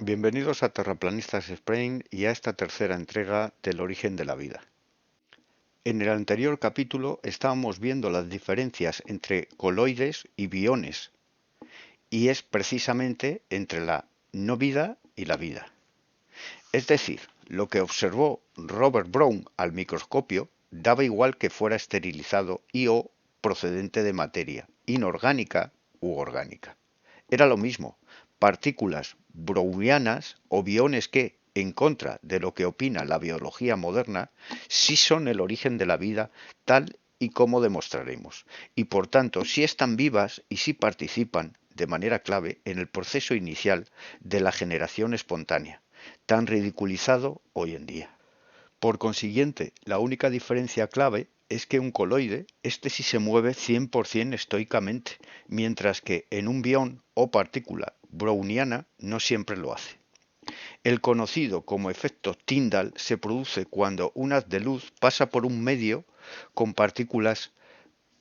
Bienvenidos a Terraplanistas Explain y a esta tercera entrega del origen de la vida. En el anterior capítulo estábamos viendo las diferencias entre coloides y biones, y es precisamente entre la no vida y la vida. Es decir, lo que observó Robert Brown al microscopio daba igual que fuera esterilizado y o procedente de materia inorgánica u orgánica. Era lo mismo, partículas brownianas o biones que, en contra de lo que opina la biología moderna, sí son el origen de la vida tal y como demostraremos, y por tanto sí están vivas y sí participan de manera clave en el proceso inicial de la generación espontánea, tan ridiculizado hoy en día. Por consiguiente, la única diferencia clave es que un coloide, este sí se mueve 100% estoicamente, mientras que en un bión o partícula browniana no siempre lo hace. El conocido como efecto Tyndall se produce cuando un haz de luz pasa por un medio con partículas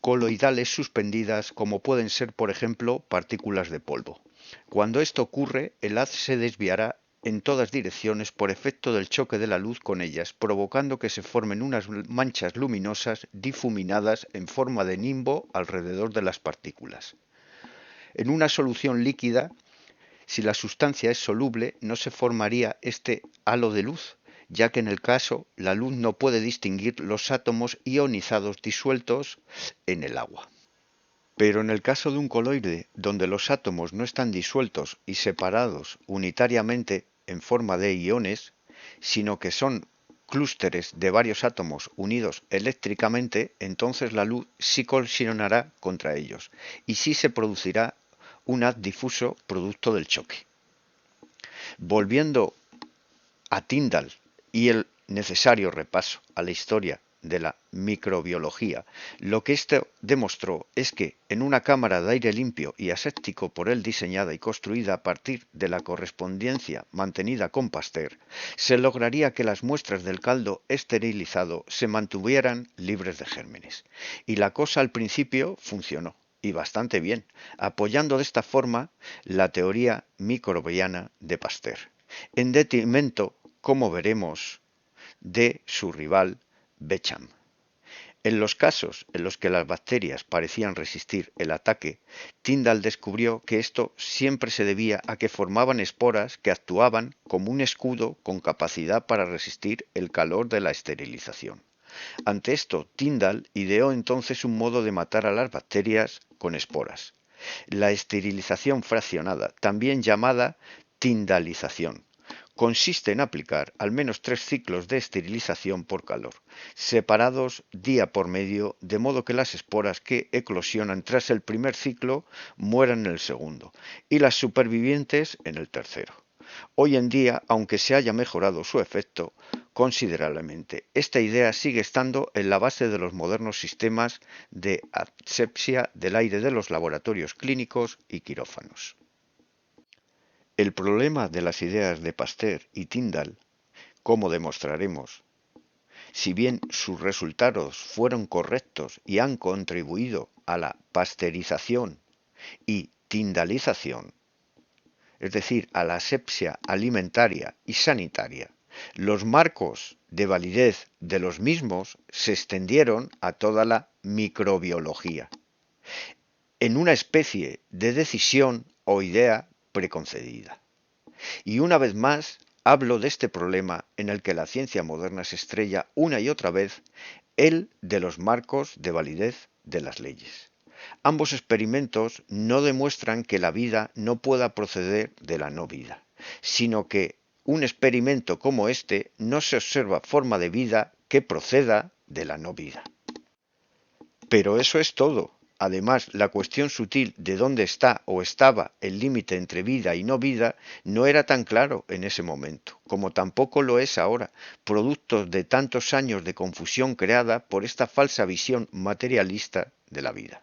coloidales suspendidas, como pueden ser, por ejemplo, partículas de polvo. Cuando esto ocurre, el haz se desviará en todas direcciones por efecto del choque de la luz con ellas, provocando que se formen unas manchas luminosas difuminadas en forma de nimbo alrededor de las partículas. En una solución líquida, si la sustancia es soluble, no se formaría este halo de luz, ya que en el caso la luz no puede distinguir los átomos ionizados disueltos en el agua. Pero en el caso de un coloide, donde los átomos no están disueltos y separados unitariamente en forma de iones, sino que son clústeres de varios átomos unidos eléctricamente, entonces la luz sí colisionará contra ellos y sí se producirá un haz difuso producto del choque. Volviendo a Tyndall y el necesario repaso a la historia de la microbiología, lo que esto demostró es que en una cámara de aire limpio y aséptico por él diseñada y construida a partir de la correspondencia mantenida con Pasteur, se lograría que las muestras del caldo esterilizado se mantuvieran libres de gérmenes. Y la cosa al principio funcionó, y bastante bien, apoyando de esta forma la teoría microbiana de Pasteur, en detrimento, como veremos, de su rival Beecham. En los casos en los que las bacterias parecían resistir el ataque, Tyndall descubrió que esto siempre se debía a que formaban esporas que actuaban como un escudo con capacidad para resistir el calor de la esterilización. Ante esto, Tyndall ideó entonces un modo de matar a las bacterias con esporas: la esterilización fraccionada, también llamada tyndalización. Consiste en aplicar al menos 3 ciclos de esterilización por calor, separados día por medio, de modo que las esporas que eclosionan tras el primer ciclo mueran en el segundo y las supervivientes en el tercero. Hoy en día, aunque se haya mejorado su efecto considerablemente, esta idea sigue estando en la base de los modernos sistemas de asepsia del aire de los laboratorios clínicos y quirófanos. El problema de las ideas de Pasteur y Tyndall, como demostraremos, si bien sus resultados fueron correctos y han contribuido a la pasteurización y tyndalización, es decir, a la asepsia alimentaria y sanitaria, los marcos de validez de los mismos se extendieron a toda la microbiología, en una especie de decisión o idea preconcebida. Y una vez más, hablo de este problema en el que la ciencia moderna se estrella una y otra vez, el de los marcos de validez de las leyes. Ambos experimentos no demuestran que la vida no pueda proceder de la no vida, sino que un experimento como este no se observa forma de vida que proceda de la no vida. Pero eso es todo. Además, la cuestión sutil de dónde está o estaba el límite entre vida y no vida no era tan claro en ese momento, como tampoco lo es ahora, producto de tantos años de confusión creada por esta falsa visión materialista de la vida.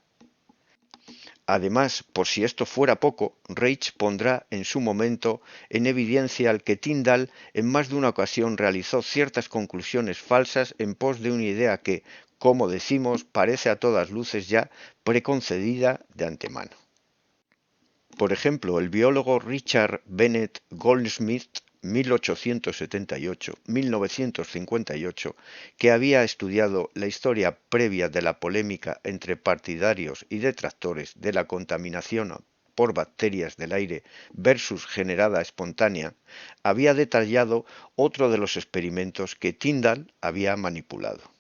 Además, por si esto fuera poco, Reich pondrá en su momento en evidencia al que Tyndall en más de una ocasión realizó ciertas conclusiones falsas en pos de una idea que, como decimos, parece a todas luces ya preconcebida de antemano. Por ejemplo, el biólogo Richard Bennett Goldsmith, 1878-1958, que había estudiado la historia previa de la polémica entre partidarios y detractores de la contaminación por bacterias del aire versus generada espontánea, había detallado otro de los experimentos que Tyndall había manipulado.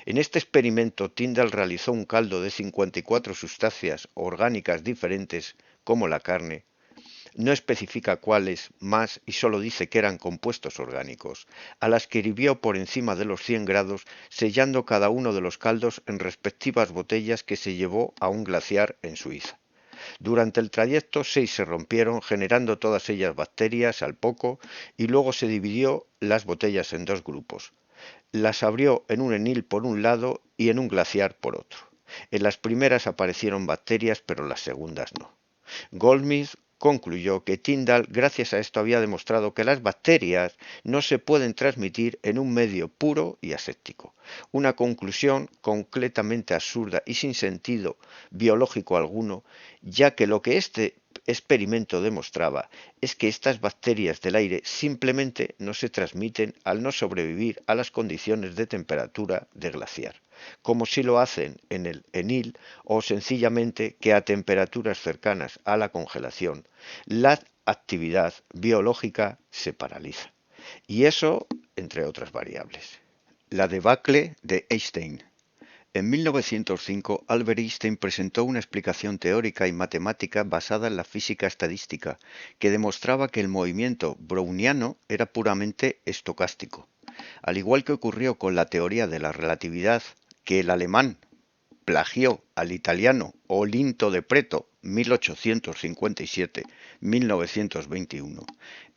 En este experimento, Tyndall realizó un caldo de 54 sustancias orgánicas diferentes, como la carne. No especifica cuáles más y solo dice que eran compuestos orgánicos, a las que hirvió por encima de los 100 grados, sellando cada uno de los caldos en respectivas botellas que se llevó a un glaciar en Suiza. Durante el trayecto, 6 se rompieron, generando todas ellas bacterias al poco, y luego se dividió las botellas en dos grupos. Las abrió en un enil por un lado y en un glaciar por otro. En las primeras aparecieron bacterias, pero las segundas no. Goldsmith concluyó que Tyndall, gracias a esto, había demostrado que las bacterias no se pueden transmitir en un medio puro y aséptico. Una conclusión completamente absurda y sin sentido biológico alguno, ya que lo que este experimento demostraba es que estas bacterias del aire simplemente no se transmiten al no sobrevivir a las condiciones de temperatura de glaciar, como si lo hacen en el enil, o sencillamente que a temperaturas cercanas a la congelación la actividad biológica se paraliza. Y eso entre otras variables. La debacle de Einstein. En 1905, Albert Einstein presentó una explicación teórica y matemática basada en la física estadística, que demostraba que el movimiento browniano era puramente estocástico. Al igual que ocurrió con la teoría de la relatividad, que el alemán plagió al italiano Olinto de Pretto, 1857-1921.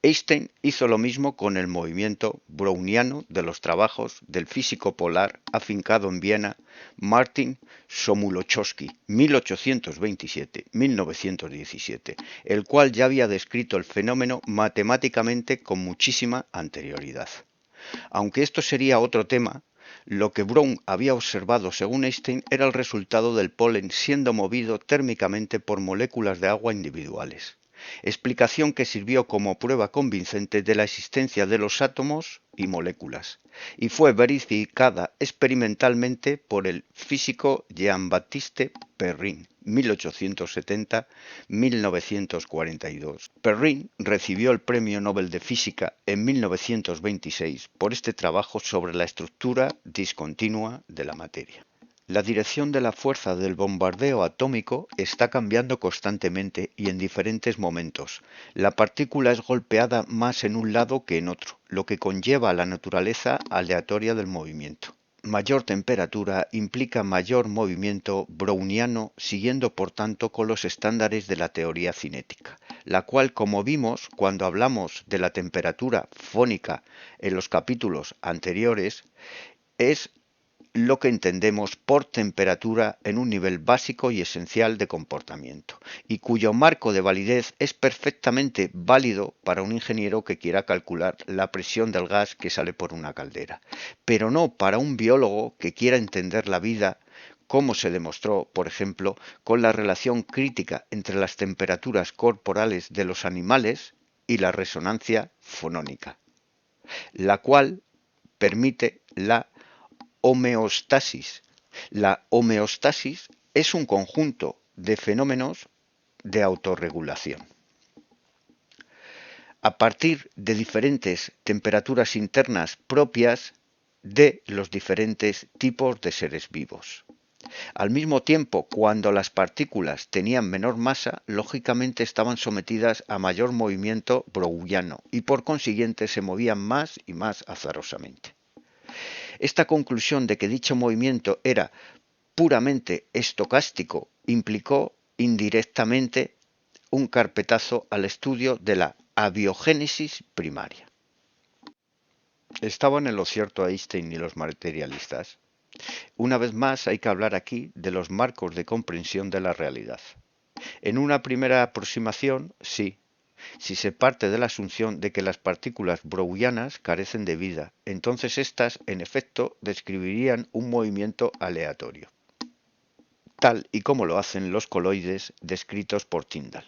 Einstein hizo lo mismo con el movimiento browniano de los trabajos del físico polar afincado en Viena, Martin Somuluchowski, 1827-1917, el cual ya había descrito el fenómeno matemáticamente con muchísima anterioridad. Aunque esto sería otro tema, lo que Brown había observado según Einstein era el resultado del polen siendo movido térmicamente por moléculas de agua individuales, explicación que sirvió como prueba convincente de la existencia de los átomos y moléculas, y fue verificada experimentalmente por el físico Jean-Baptiste Perrin, 1870-1942. Perrin recibió el Premio Nobel de Física en 1926 por este trabajo sobre la estructura discontinua de la materia. La dirección de la fuerza del bombardeo atómico está cambiando constantemente y en diferentes momentos. La partícula es golpeada más en un lado que en otro, lo que conlleva la naturaleza aleatoria del movimiento. Mayor temperatura implica mayor movimiento browniano, siguiendo por tanto con los estándares de la teoría cinética, la cual, como vimos cuando hablamos de la temperatura fónica en los capítulos anteriores, es lo que entendemos por temperatura en un nivel básico y esencial de comportamiento, y cuyo marco de validez es perfectamente válido para un ingeniero que quiera calcular la presión del gas que sale por una caldera, pero no para un biólogo que quiera entender la vida, como se demostró, por ejemplo, con la relación crítica entre las temperaturas corporales de los animales y la resonancia fonónica, la cual permite la homeostasis. La homeostasis es un conjunto de fenómenos de autorregulación a partir de diferentes temperaturas internas propias de los diferentes tipos de seres vivos. Al mismo tiempo, cuando las partículas tenían menor masa, lógicamente estaban sometidas a mayor movimiento browniano y por consiguiente se movían más y más azarosamente. Esta conclusión de que dicho movimiento era puramente estocástico implicó indirectamente un carpetazo al estudio de la abiogénesis primaria. ¿Estaban en lo cierto Einstein y los materialistas? Una vez más hay que hablar aquí de los marcos de comprensión de la realidad. En una primera aproximación, sí, si se parte de la asunción de que las partículas brownianas carecen de vida, entonces éstas, en efecto, describirían un movimiento aleatorio, tal y como lo hacen los coloides descritos por Tyndall.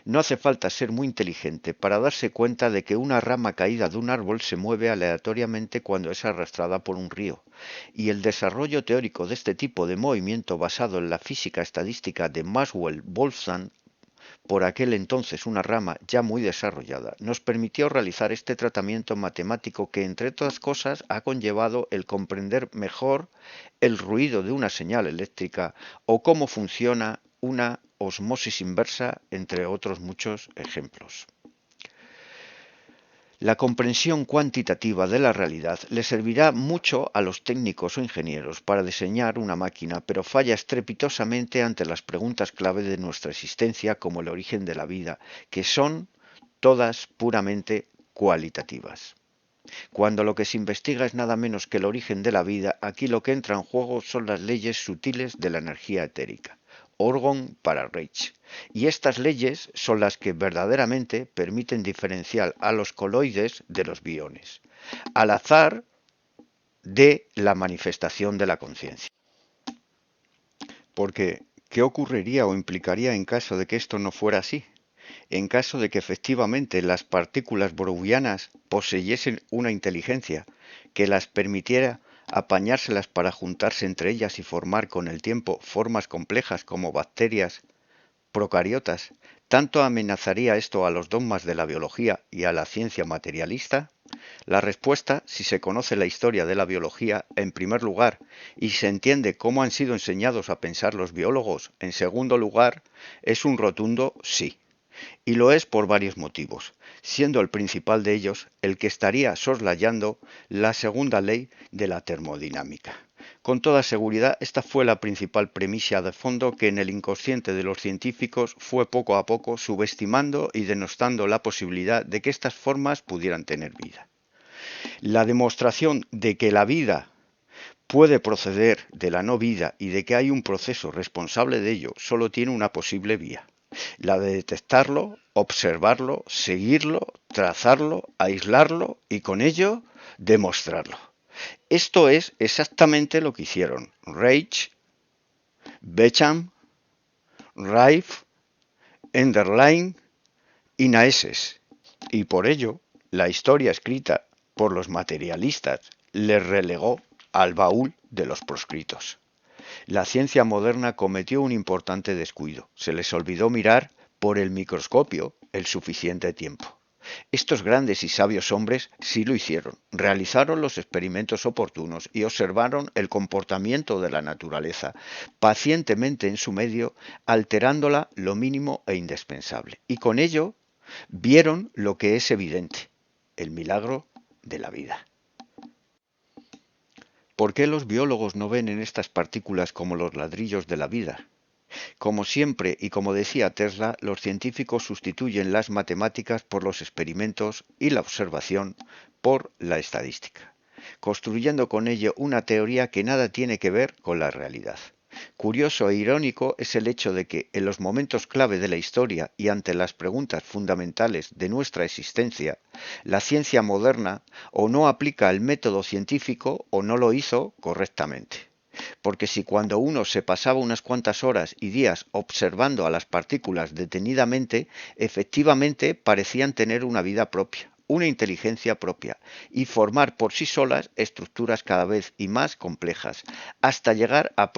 No hace falta ser muy inteligente para darse cuenta de que una rama caída de un árbol se mueve aleatoriamente cuando es arrastrada por un río, y el desarrollo teórico de este tipo de movimiento basado en la física estadística de Maxwell-Boltzmann, por aquel entonces una rama ya muy desarrollada, nos permitió realizar este tratamiento matemático que, entre otras cosas, ha conllevado el comprender mejor el ruido de una señal eléctrica o cómo funciona una osmosis inversa, entre otros muchos ejemplos. La comprensión cuantitativa de la realidad le servirá mucho a los técnicos o ingenieros para diseñar una máquina, pero falla estrepitosamente ante las preguntas clave de nuestra existencia, como el origen de la vida, que son todas puramente cualitativas. Cuando lo que se investiga es nada menos que el origen de la vida, aquí lo que entra en juego son las leyes sutiles de la energía etérica. Orgon para Reich. Y estas leyes son las que verdaderamente permiten diferenciar a los coloides de los biones, al azar de la manifestación de la conciencia. Porque, ¿qué ocurriría o implicaría en caso de que esto no fuera así? En caso de que efectivamente las partículas brownianas poseyesen una inteligencia que las permitiera apañárselas para juntarse entre ellas y formar con el tiempo formas complejas como bacterias procariotas, ¿tanto amenazaría esto a los dogmas de la biología y a la ciencia materialista? La respuesta, si se conoce la historia de la biología, en primer lugar, y se entiende cómo han sido enseñados a pensar los biólogos, en segundo lugar, es un rotundo sí. Y lo es por varios motivos, siendo el principal de ellos el que estaría soslayando la segunda ley de la termodinámica. Con toda seguridad, esta fue la principal premisa de fondo que en el inconsciente de los científicos fue poco a poco subestimando y denostando la posibilidad de que estas formas pudieran tener vida. La demostración de que la vida puede proceder de la no vida y de que hay un proceso responsable de ello solo tiene una posible vía: la de detectarlo, observarlo, seguirlo, trazarlo, aislarlo y con ello demostrarlo. Esto es exactamente lo que hicieron Reich, Beckham, Rife, Enderlein y Naesses, y por ello la historia escrita por los materialistas les relegó al baúl de los proscritos. La ciencia moderna cometió un importante descuido. Se les olvidó mirar por el microscopio el suficiente tiempo. Estos grandes y sabios hombres sí lo hicieron. Realizaron los experimentos oportunos y observaron el comportamiento de la naturaleza pacientemente en su medio, alterándola lo mínimo e indispensable. Y con ello vieron lo que es evidente: el milagro de la vida. ¿Por qué los biólogos no ven en estas partículas como los ladrillos de la vida? Como siempre y como decía Tesla, los científicos sustituyen las matemáticas por los experimentos y la observación por la estadística, construyendo con ello una teoría que nada tiene que ver con la realidad. Curioso e irónico es el hecho de que, en los momentos clave de la historia y ante las preguntas fundamentales de nuestra existencia, la ciencia moderna o no aplica el método científico o no lo hizo correctamente. Porque si cuando uno se pasaba unas cuantas horas y días observando a las partículas detenidamente, efectivamente parecían tener una vida propia, una inteligencia propia, y formar por sí solas estructuras cada vez y más complejas, hasta llegar a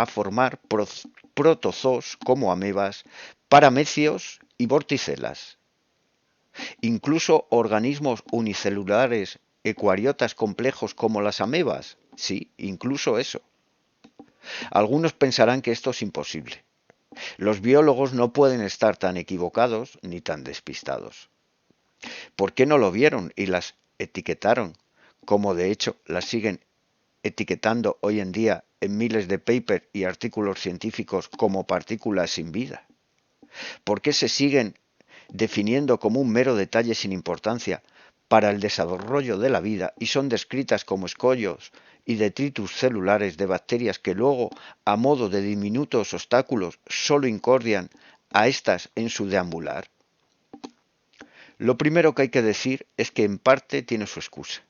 formar protozoos como amebas, paramecios y vorticelas. Incluso organismos unicelulares eucariotas complejos como las amebas. Sí, incluso eso. Algunos pensarán que esto es imposible. Los biólogos no pueden estar tan equivocados ni tan despistados. ¿Por qué no lo vieron y las etiquetaron, como de hecho las siguen etiquetando hoy en día en miles de papers y artículos científicos como partículas sin vida? ¿Por qué se siguen definiendo como un mero detalle sin importancia para el desarrollo de la vida y son descritas como escollos y detritus celulares de bacterias que luego, a modo de diminutos obstáculos, solo incordian a estas en su deambular? Lo primero que hay que decir es que en parte tiene su excusa,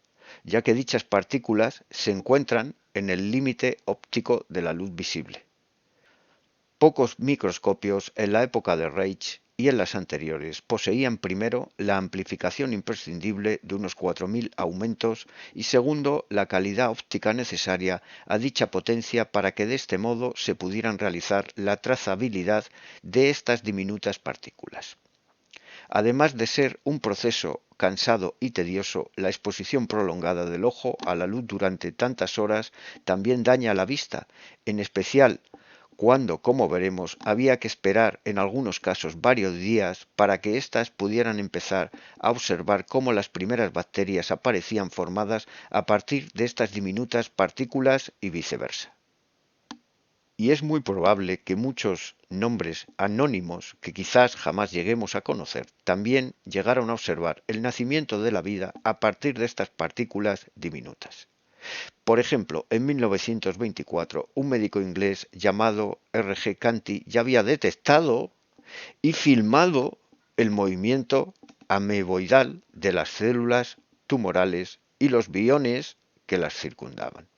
ya que dichas partículas se encuentran en el límite óptico de la luz visible. Pocos microscopios en la época de Reich y en las anteriores poseían primero la amplificación imprescindible de unos 4000 aumentos y segundo la calidad óptica necesaria a dicha potencia para que de este modo se pudieran realizar la trazabilidad de estas diminutas partículas. Además de ser un proceso cansado y tedioso, la exposición prolongada del ojo a la luz durante tantas horas también daña la vista, en especial cuando, como veremos, había que esperar en algunos casos varios días para que éstas pudieran empezar a observar cómo las primeras bacterias aparecían formadas a partir de estas diminutas partículas y viceversa. Y es muy probable que muchos nombres anónimos que quizás jamás lleguemos a conocer también llegaron a observar el nacimiento de la vida a partir de estas partículas diminutas. Por ejemplo, en 1924, un médico inglés llamado R. G. Canty ya había detectado y filmado el movimiento ameboidal de las células tumorales y los biones que las circundaban.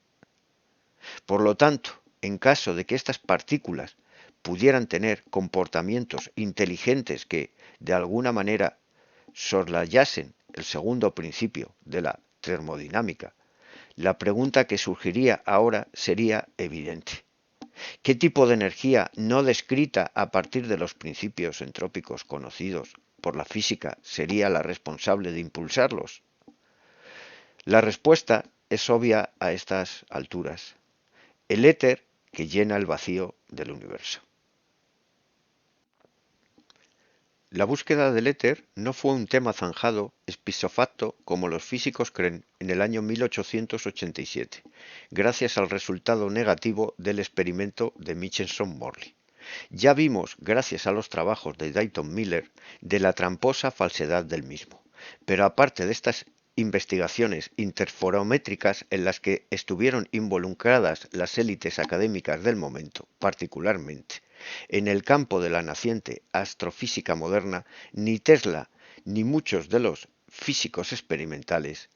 Por lo tanto, en caso de que estas partículas pudieran tener comportamientos inteligentes que, de alguna manera, soslayasen el segundo principio de la termodinámica, la pregunta que surgiría ahora sería evidente. ¿Qué tipo de energía no descrita a partir de los principios entrópicos conocidos por la física sería la responsable de impulsarlos? La respuesta es obvia a estas alturas: el éter que llena el vacío del universo. La búsqueda del éter no fue un tema zanjado ipso facto como los físicos creen en el año 1887, gracias al resultado negativo del experimento de Michelson-Morley. Ya vimos, gracias a los trabajos de Dayton Miller, de la tramposa falsedad del mismo. Pero aparte de estas investigaciones interferométricas en las que estuvieron involucradas las élites académicas del momento, particularmente en el campo de la naciente astrofísica moderna, ni Tesla ni muchos de los físicos experimentales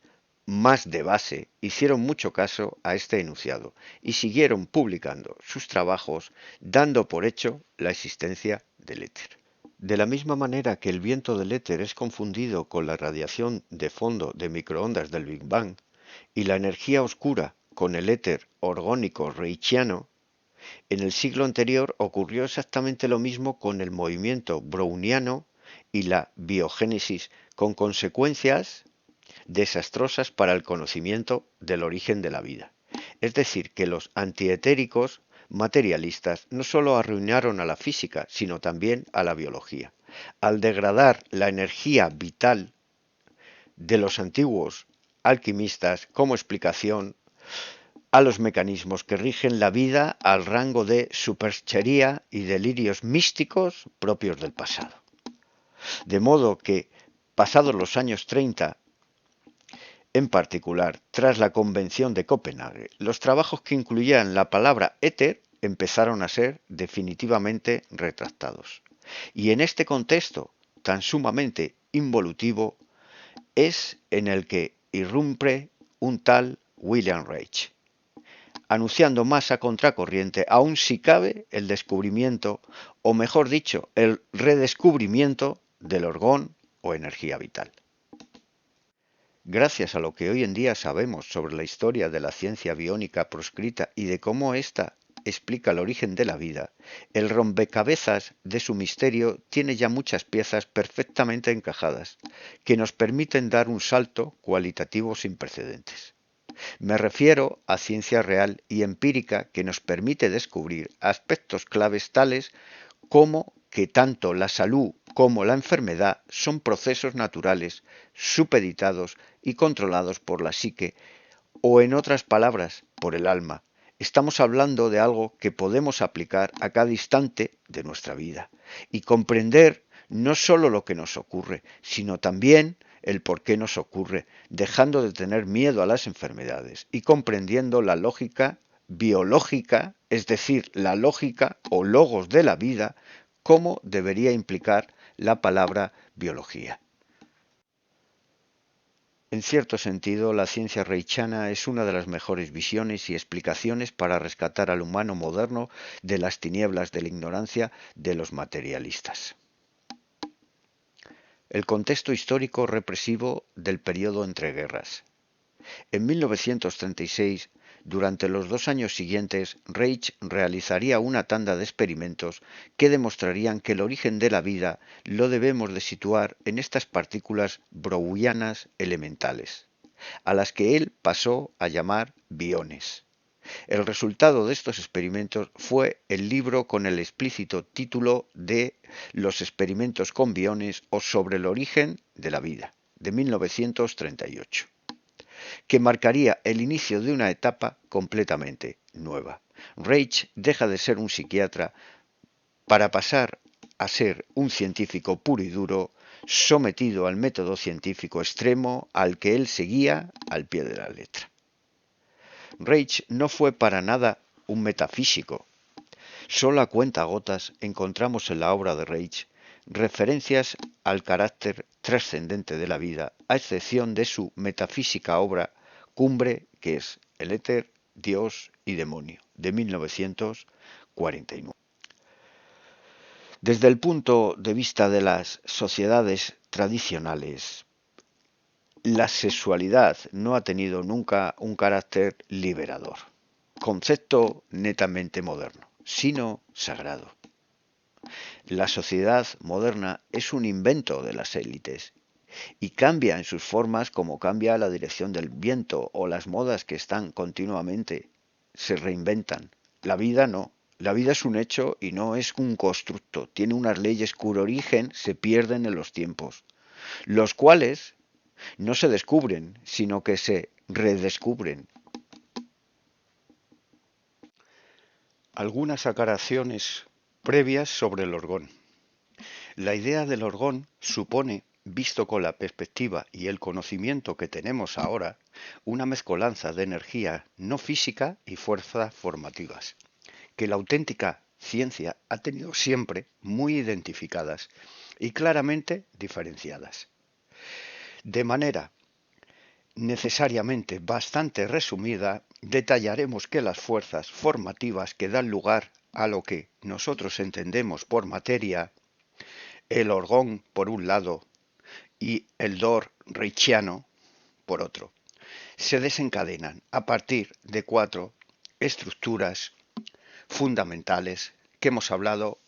más de base hicieron mucho caso a este enunciado y siguieron publicando sus trabajos dando por hecho la existencia del éter. De la misma manera que el viento del éter es confundido con la radiación de fondo de microondas del Big Bang y la energía oscura con el éter orgónico reichiano, en el siglo anterior ocurrió exactamente lo mismo con el movimiento browniano y la biogénesis, con consecuencias desastrosas para el conocimiento del origen de la vida. Es decir, que los antietéricos materialistas no solo arruinaron a la física, sino también a la biología, al degradar la energía vital de los antiguos alquimistas como explicación a los mecanismos que rigen la vida al rango de superchería y delirios místicos propios del pasado. De modo que, pasados los años 30, en particular, tras la Convención de Copenhague, los trabajos que incluían la palabra éter empezaron a ser definitivamente retractados. Y en este contexto tan sumamente involutivo es en el que irrumpe un tal William Reich, anunciando más a contracorriente, aún si cabe, el descubrimiento, o mejor dicho, el redescubrimiento del orgón o energía vital. Gracias a lo que hoy en día sabemos sobre la historia de la ciencia biónica proscrita y de cómo ésta explica el origen de la vida, el rompecabezas de su misterio tiene ya muchas piezas perfectamente encajadas, que nos permiten dar un salto cualitativo sin precedentes. Me refiero a ciencia real y empírica que nos permite descubrir aspectos claves tales como que tanto la salud como la enfermedad son procesos naturales, supeditados y controlados por la psique, o en otras palabras, por el alma. Estamos hablando de algo que podemos aplicar a cada instante de nuestra vida y comprender no solo lo que nos ocurre, sino también el por qué nos ocurre, dejando de tener miedo a las enfermedades y comprendiendo la lógica biológica, es decir, la lógica o logos de la vida, como debería implicar la palabra biología. En cierto sentido, la ciencia reichiana es una de las mejores visiones y explicaciones para rescatar al humano moderno de las tinieblas de la ignorancia de los materialistas. El contexto histórico represivo del periodo entre guerras. En 1936, durante los 2 años siguientes, Reich realizaría una tanda de experimentos que demostrarían que el origen de la vida lo debemos de situar en estas partículas brownianas elementales, a las que él pasó a llamar biones. El resultado de estos experimentos fue el libro con el explícito título de Los experimentos con biones o sobre el origen de la vida, de 1938. Que marcaría el inicio de una etapa completamente nueva. Reich deja de ser un psiquiatra para pasar a ser un científico puro y duro, sometido al método científico extremo al que él seguía al pie de la letra. Reich no fue para nada un metafísico. Solo a cuentagotas encontramos en la obra de Reich referencias al carácter trascendente de la vida, a excepción de su metafísica obra cumbre, que es El éter, Dios y demonio, de 1949. Desde el punto de vista de las sociedades tradicionales, la sexualidad no ha tenido nunca un carácter liberador, concepto netamente moderno, sino sagrado. La sociedad moderna es un invento de las élites y cambia en sus formas como cambia la dirección del viento o las modas que están continuamente, se reinventan. La vida no. La vida es un hecho y no es un constructo. Tiene unas leyes cuyo origen se pierden en los tiempos, los cuales no se descubren, sino que se redescubren. Algunas aclaraciones previas sobre el orgón. La idea del orgón supone, visto con la perspectiva y el conocimiento que tenemos ahora, una mezcolanza de energía no física y fuerzas formativas, que la auténtica ciencia ha tenido siempre muy identificadas y claramente diferenciadas. De manera necesariamente bastante resumida, detallaremos que las fuerzas formativas que dan lugar a lo que nosotros entendemos por materia, el orgón por un lado y el dor reichiano por otro, se desencadenan a partir de 4 estructuras fundamentales que hemos hablado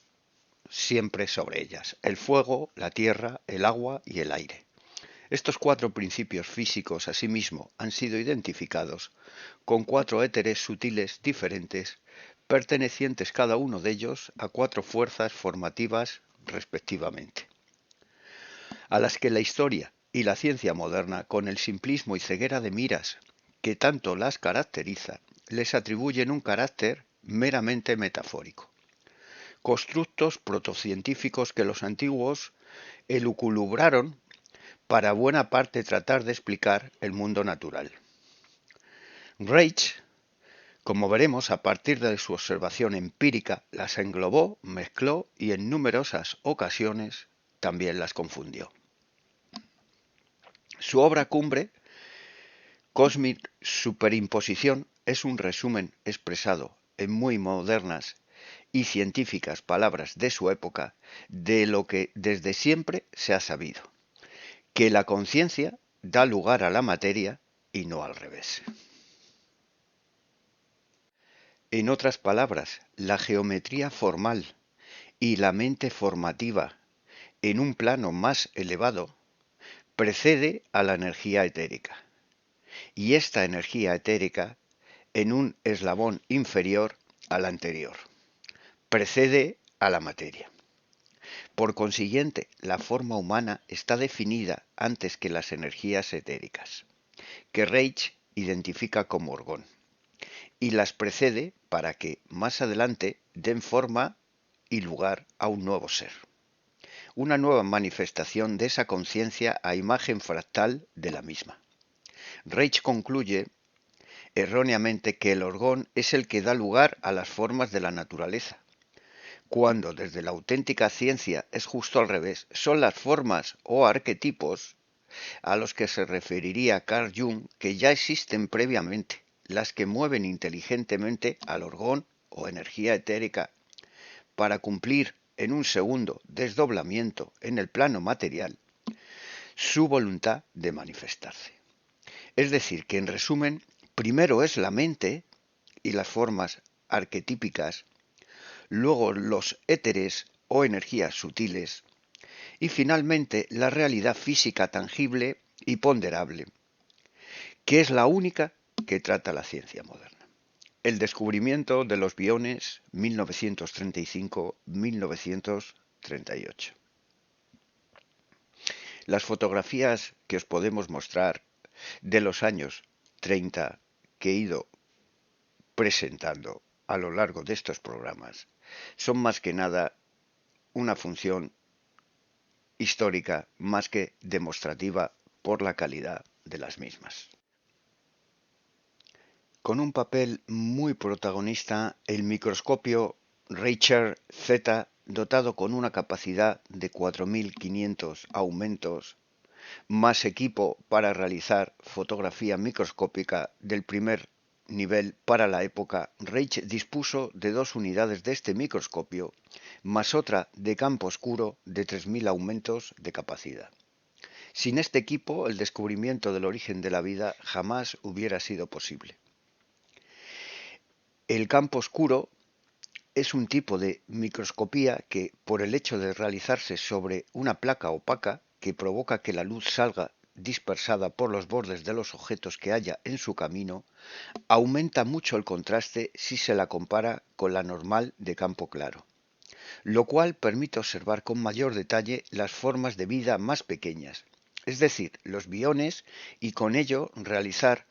siempre sobre ellas: el fuego, la tierra, el agua y el aire. Estos 4 principios físicos, asimismo, han sido identificados con 4 éteres sutiles diferentes, pertenecientes cada uno de ellos a 4 fuerzas formativas respectivamente, a las que la historia y la ciencia moderna, con el simplismo y ceguera de miras que tanto las caracteriza, les atribuyen un carácter meramente metafórico. Constructos protocientíficos que los antiguos elucubraron para buena parte tratar de explicar el mundo natural. Reich, como veremos a partir de su observación empírica, las englobó, mezcló y en numerosas ocasiones también las confundió. Su obra cumbre, Cosmic Superimposición, es un resumen expresado en muy modernas y científicas palabras de su época de lo que desde siempre se ha sabido: que la conciencia da lugar a la materia y no al revés. En otras palabras, la geometría formal y la mente formativa en un plano más elevado precede a la energía etérica, y esta energía etérica en un eslabón inferior al anterior precede a la materia. Por consiguiente, la forma humana está definida antes que las energías etéricas, que Reich identifica como orgón, y las precede para que, más adelante, den forma y lugar a un nuevo ser. una nueva manifestación de esa conciencia a imagen fractal de la misma. Reich concluye erróneamente que el orgón es el que da lugar a las formas de la naturaleza, cuando desde la auténtica ciencia es justo al revés, son las formas o arquetipos a los que se referiría Carl Jung que ya existen previamente, las que mueven inteligentemente al orgón o energía etérica para cumplir en un segundo desdoblamiento en el plano material su voluntad de manifestarse. Es decir, que en resumen, primero es la mente y las formas arquetípicas, luego los éteres o energías sutiles y finalmente la realidad física tangible y ponderable, que es la única que trata la ciencia moderna. El descubrimiento de los biones 1935-1938. Las fotografías que os podemos mostrar de los años 30 que he ido presentando a lo largo de estos programas son más que nada una función histórica más que demostrativa por la calidad de las mismas. Con un papel muy protagonista, el microscopio Reicher Z, dotado con una capacidad de 4.500 aumentos, más equipo para realizar fotografía microscópica del primer nivel para la época, Reich dispuso de 2 unidades de este microscopio, más otra de campo oscuro de 3.000 aumentos de capacidad. Sin este equipo, el descubrimiento del origen de la vida jamás hubiera sido posible. El campo oscuro es un tipo de microscopía que, por el hecho de realizarse sobre una placa opaca que provoca que la luz salga dispersada por los bordes de los objetos que haya en su camino, aumenta mucho el contraste si se la compara con la normal de campo claro, lo cual permite observar con mayor detalle las formas de vida más pequeñas, es decir, los biones, y con ello realizar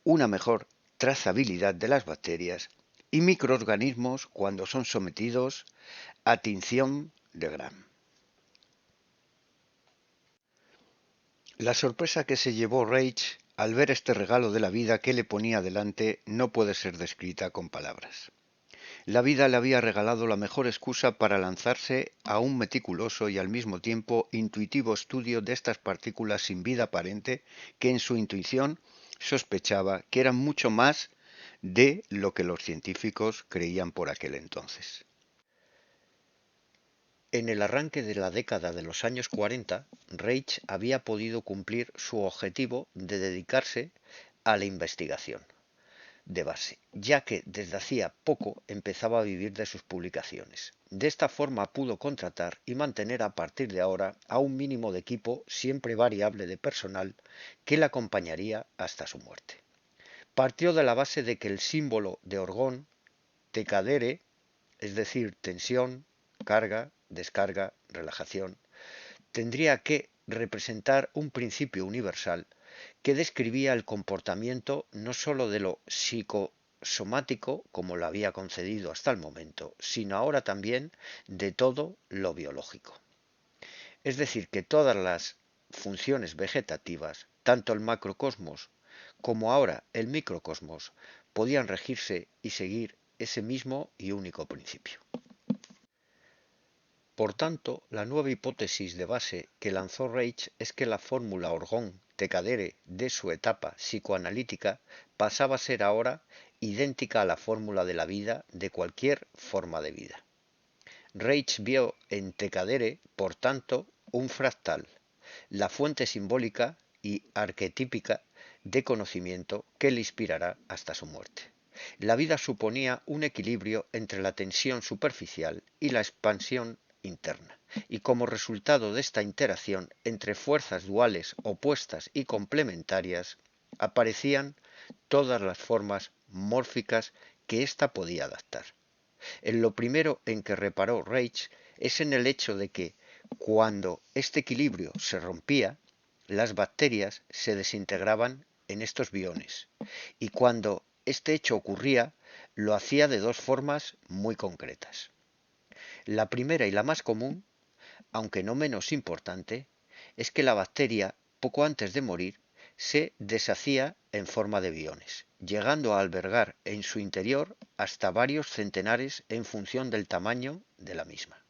una mejor trazabilidad de las bacterias y microorganismos cuando son sometidos a tinción de Gram. La sorpresa que se llevó Reich al ver este regalo de la vida que le ponía delante no puede ser descrita con palabras. La vida le había regalado la mejor excusa para lanzarse a un meticuloso y al mismo tiempo intuitivo estudio de estas partículas sin vida aparente que en su intuición sospechaba que eran mucho más de lo que los científicos creían por aquel entonces. En el arranque de la década de los años 40, Reich había podido cumplir su objetivo de dedicarse a la investigación de base, ya que desde hacía poco empezaba a vivir de sus publicaciones. De esta forma pudo contratar y mantener a partir de ahora a un mínimo de equipo siempre variable de personal que le acompañaría hasta su muerte. Partió de la base de que el símbolo de orgón, Tekadere, es decir, tensión, carga, descarga, relajación, tendría que representar un principio universal que describía el comportamiento no sólo de lo psicosomático, como lo había concedido hasta el momento, sino ahora también de todo lo biológico. Es decir, que todas las funciones vegetativas, tanto el macrocosmos como ahora el microcosmos, podían regirse y seguir ese mismo y único principio. Por tanto, la nueva hipótesis de base que lanzó Reich es que la fórmula Orgón-Tekadere de su etapa psicoanalítica pasaba a ser ahora idéntica a la fórmula de la vida de cualquier forma de vida. Reich vio en Tekadere, por tanto, un fractal, la fuente simbólica y arquetípica de conocimiento que le inspirará hasta su muerte. La vida suponía un equilibrio entre la tensión superficial y la expansión interna, y como resultado de esta interacción entre fuerzas duales opuestas y complementarias, aparecían todas las formas mórficas que ésta podía adaptar. En lo primero en que reparó Reich es en el hecho de que, cuando este equilibrio se rompía, las bacterias se desintegraban en estos biones, y cuando este hecho ocurría, lo hacía de 2 formas muy concretas. La primera y la más común, aunque no menos importante, es que la bacteria, poco antes de morir, se deshacía en forma de biones, llegando a albergar en su interior hasta varios centenares en función del tamaño de la misma.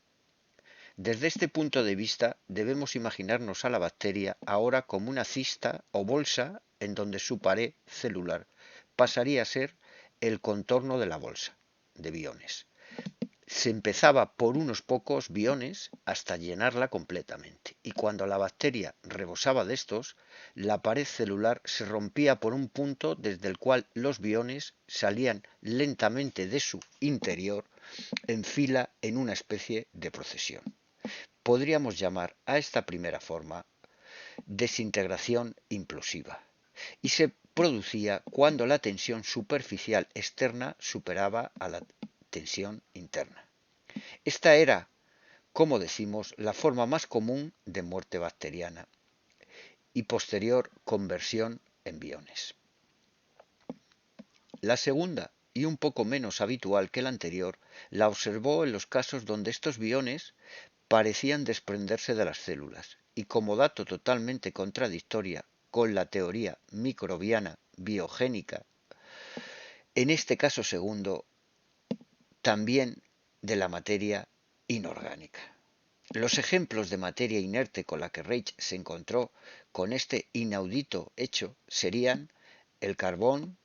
Desde este punto de vista, debemos imaginarnos a la bacteria ahora como una cista o bolsa en donde su pared celular pasaría a ser el contorno de la bolsa de biones. Se empezaba por unos pocos biones hasta llenarla completamente, y cuando la bacteria rebosaba de estos, la pared celular se rompía por un punto desde el cual los biones salían lentamente de su interior en fila en una especie de procesión. Podríamos llamar a esta primera forma desintegración implosiva, y se producía cuando la tensión superficial externa superaba a la tensión interna. Esta era, como decimos, la forma más común de muerte bacteriana y posterior conversión en biones. La segunda, y un poco menos habitual que la anterior, la observó en los casos donde estos biones parecían desprenderse de las células, y como dato totalmente contradictoria con la teoría microbiana biogénica, en este caso segundo, también de la materia inorgánica. Los ejemplos de materia inerte con la que Reich se encontró con este inaudito hecho serían el carbón,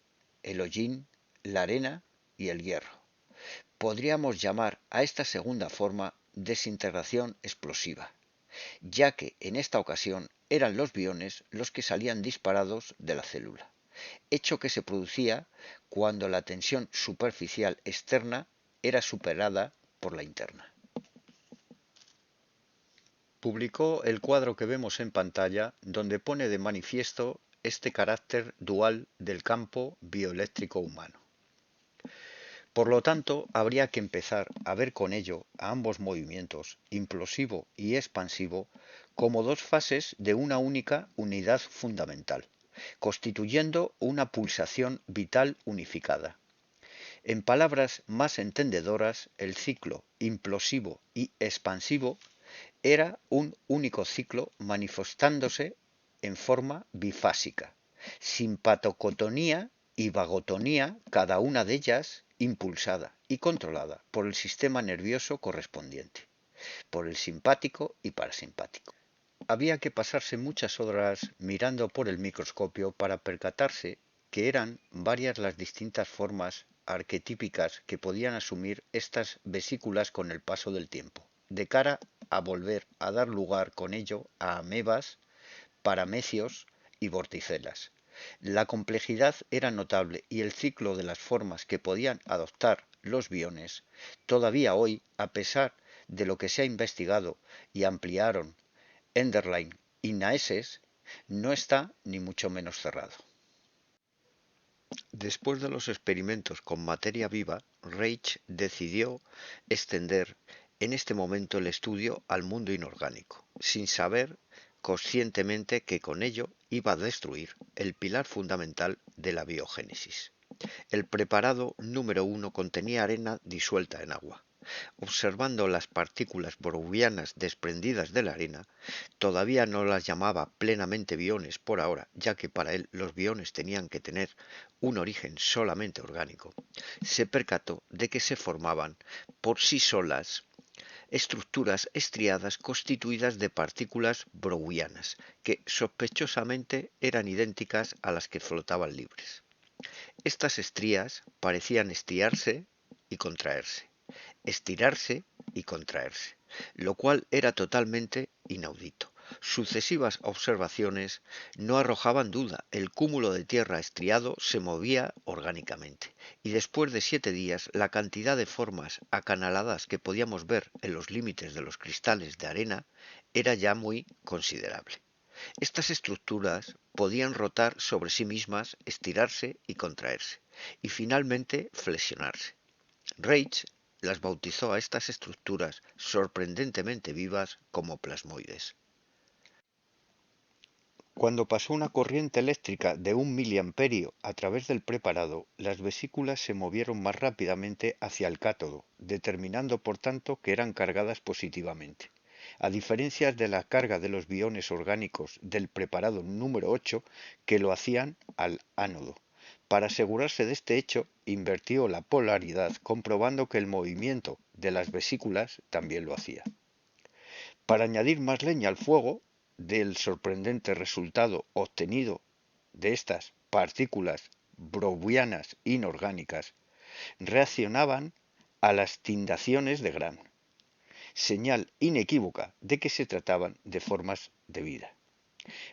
el hollín, la arena y el hierro. Podríamos llamar a esta segunda forma desintegración explosiva, ya que en esta ocasión eran los biones los que salían disparados de la célula, hecho que se producía cuando la tensión superficial externa era superada por la interna. Publicó el cuadro que vemos en pantalla, donde pone de manifiesto este carácter dual del campo bioeléctrico humano. Por lo tanto, habría que empezar a ver con ello a ambos movimientos, implosivo y expansivo, como dos fases de una única unidad fundamental, constituyendo una pulsación vital unificada. En palabras más entendedoras, el ciclo implosivo y expansivo era un único ciclo manifestándose en forma bifásica, sin patocotonía y vagotonía, cada una de ellas impulsada y controlada por el sistema nervioso correspondiente, por el simpático y parasimpático. Había que pasarse muchas horas mirando por el microscopio para percatarse que eran varias las distintas formas arquetípicas que podían asumir estas vesículas con el paso del tiempo, de cara a volver a dar lugar con ello a amebas, paramecios y vorticelas. La complejidad era notable y el ciclo de las formas que podían adoptar los biones, todavía hoy, a pesar de lo que se ha investigado y ampliaron Enderlein y Naesses, no está ni mucho menos cerrado. Después de los experimentos con materia viva, Reich decidió extender en este momento el estudio al mundo inorgánico, sin saber conscientemente que con ello iba a destruir el pilar fundamental de la biogénesis. El preparado número 1 contenía arena disuelta en agua. Observando las partículas brownianas desprendidas de la arena, todavía no las llamaba plenamente biones por ahora, ya que para él los biones tenían que tener un origen solamente orgánico, se percató de que se formaban por sí solas estructuras estriadas constituidas de partículas brownianas, que sospechosamente eran idénticas a las que flotaban libres. Estas estrías parecían estirarse y contraerse, lo cual era totalmente inaudito. Sucesivas observaciones no arrojaban duda, el cúmulo de tierra estriado se movía orgánicamente, y después de 7 días la cantidad de formas acanaladas que podíamos ver en los límites de los cristales de arena era ya muy considerable. Estas estructuras podían rotar sobre sí mismas, estirarse y contraerse, y finalmente flexionarse. Reich las bautizó a estas estructuras sorprendentemente vivas como plasmoides. Cuando pasó una corriente eléctrica de 1 mA a través del preparado, las vesículas se movieron más rápidamente hacia el cátodo, determinando por tanto que eran cargadas positivamente. a diferencia de la carga de los biones orgánicos del preparado número 8 que lo hacían al ánodo. Para asegurarse de este hecho, invirtió la polaridad comprobando que el movimiento de las vesículas también lo hacía. Para añadir más leña al fuego del sorprendente resultado obtenido de estas partículas brouwianas inorgánicas, reaccionaban a las tindaciones de Gram, señal inequívoca de que se trataban de formas de vida.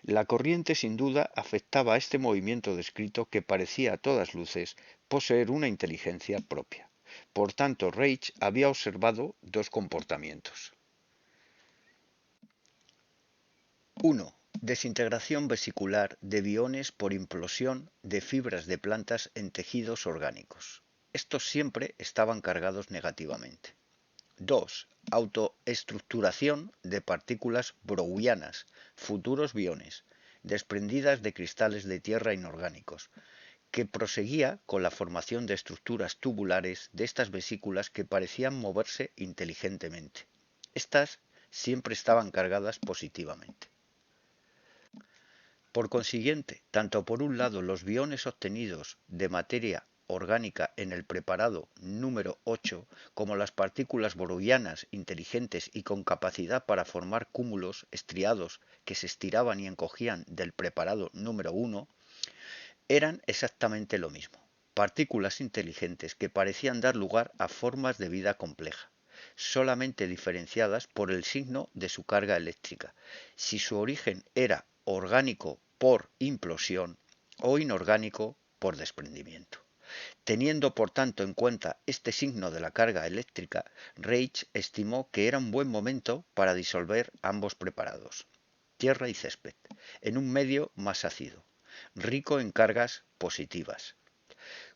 La corriente sin duda afectaba a este movimiento descrito que parecía a todas luces poseer una inteligencia propia. Por tanto, Reich había observado dos comportamientos. 1. Desintegración vesicular de biones por implosión de fibras de plantas en tejidos orgánicos. Estos siempre estaban cargados negativamente. 2. Autoestructuración de partículas brouwianas, futuros biones, desprendidas de cristales de tierra inorgánicos, que proseguía con la formación de estructuras tubulares de estas vesículas que parecían moverse inteligentemente. Estas siempre estaban cargadas positivamente. Por consiguiente, tanto por un lado los biones obtenidos de materia orgánica en el preparado número 8, como las partículas brouwianas inteligentes y con capacidad para formar cúmulos estriados que se estiraban y encogían del preparado número 1, eran exactamente lo mismo, partículas inteligentes que parecían dar lugar a formas de vida compleja, solamente diferenciadas por el signo de su carga eléctrica, si su origen era orgánico por implosión o inorgánico por desprendimiento. Teniendo por tanto en cuenta este signo de la carga eléctrica, Reich estimó que era un buen momento para disolver ambos preparados, tierra y césped, en un medio más ácido, rico en cargas positivas,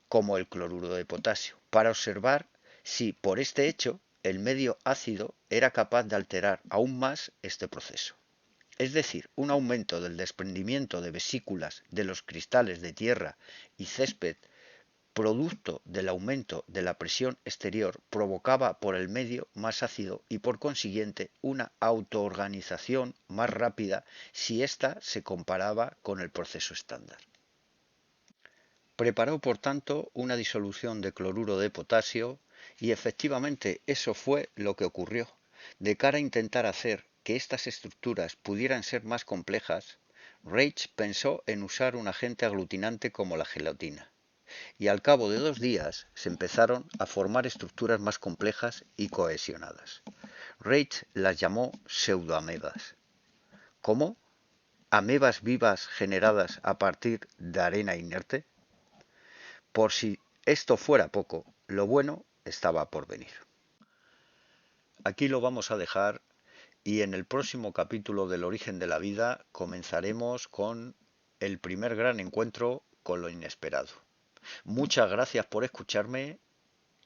como el cloruro de potasio, para observar si por este hecho el medio ácido era capaz de alterar aún más este proceso. Es decir, un aumento del desprendimiento de vesículas de los cristales de tierra y césped producto del aumento de la presión exterior provocaba por el medio más ácido y por consiguiente una autoorganización más rápida si ésta se comparaba con el proceso estándar. Preparó por tanto una disolución de cloruro de potasio y efectivamente eso fue lo que ocurrió. De cara a intentar hacer que estas estructuras pudieran ser más complejas, Reich pensó en usar un agente aglutinante como la gelatina. Y al cabo de 2 días se empezaron a formar estructuras más complejas y cohesionadas. Reich las llamó pseudoamebas. ¿Cómo? ¿Amebas vivas generadas a partir de arena inerte? Por si esto fuera poco, lo bueno estaba por venir. Aquí lo vamos a dejar y en el próximo capítulo del origen de la vida comenzaremos con el primer gran encuentro con lo inesperado. Muchas gracias por escucharme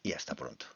y hasta pronto.